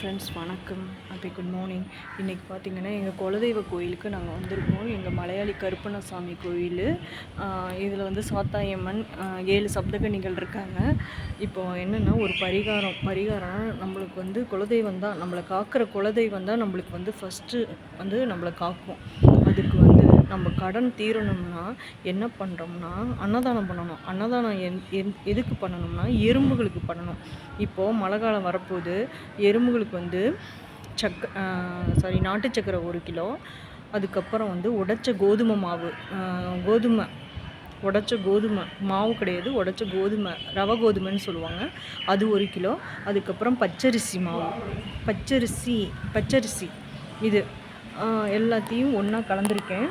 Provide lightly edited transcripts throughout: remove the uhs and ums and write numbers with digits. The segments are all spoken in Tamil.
ஃப்ரெண்ட்ஸ் வணக்கம், குட் மார்னிங். இன்றைக்கி பார்த்திங்கன்னா எங்கள் குலதெய்வ கோயிலுக்கு நாங்கள் வந்திருக்கோம். எங்கள் மலையாளி கருப்பண்ணசாமி கோயில். இதில் வந்து சாத்தாயம்மன் 7 சப்தகன்னிகள் இருக்காங்க. இப்போது என்னென்னா ஒரு பரிகாரம் நம்மளுக்கு வந்து குலதெய்வம் தான் நம்மளை காக்கிற குலதெய்வம் தான் நம்மளுக்கு வந்து ஃபஸ்ட்டு வந்து நம்மளை காக்கும். அதுக்கு வந்து நம்ம கடன் தீரணும்னா என்ன பண்ணுறோம்னா அன்னதானம் பண்ணணும். அன்னதானம் எதுக்கு பண்ணணும்னா எறும்புகளுக்கு பண்ணணும். இப்போது மழை காலம் வரப்போகுது. எறும்புகளுக்கு வந்து நாட்டு சக்கரை 1 கிலோ, அதுக்கப்புறம் வந்து உடைச்ச கோதுமை மாவு, உடைச்ச கோதுமை மாவு கிடையாது, உடைச்ச கோதுமை, ரவை கோதுமைன்னு சொல்லுவாங்க, அது 1 கிலோ. அதுக்கப்புறம் பச்சரிசி மாவு, பச்சரிசி இது எல்லாத்தையும் ஒன்றா கலந்துருக்கேன்.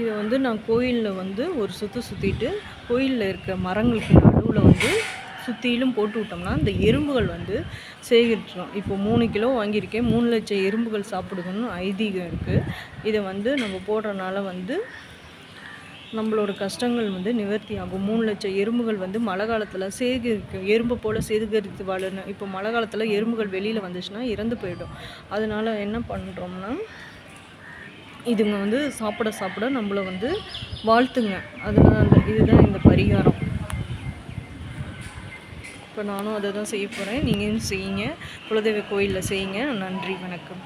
இதை வந்து நான் கோயிலில் வந்து ஒரு சுற்றிட்டு கோயிலில் இருக்க மரங்களுக்கு நடுவில் வந்து சுற்றிலும் போட்டு விட்டோம்னா இந்த எறும்புகள் வந்து சேகரிச்சிடும். இப்போ 3 கிலோ வாங்கியிருக்கேன். 3 லட்சம் எறும்புகள் சாப்பிடுதுன்னு ஐதீகம் இருக்குது. இதை வந்து நம்ம போடுறனால வந்து நம்மளோட கஷ்டங்கள் வந்து நிவர்த்தி ஆகும். 3 லட்சம் எறும்புகள் வந்து மழை காலத்தில் சேகரிக்கும். எறும்பு போல் சேகரித்து வாழணும். இப்போ மழை காலத்தில் எறும்புகள் வெளியில் வந்துச்சுன்னா இறந்து போயிடும். அதனால் என்ன பண்ணுறோம்னா இதுங்க வந்து சாப்பிட நம்மளை வந்து வாழ்த்துங்க. அதனால் இதுதான் இந்த பரிகாரம். இப்போ நானும் அதை தான் செய்ய போகிறேன். நீங்களும் செய்யுங்க. குலதெய்வ கோயிலில் செய்யுங்க. நன்றி, வணக்கம்.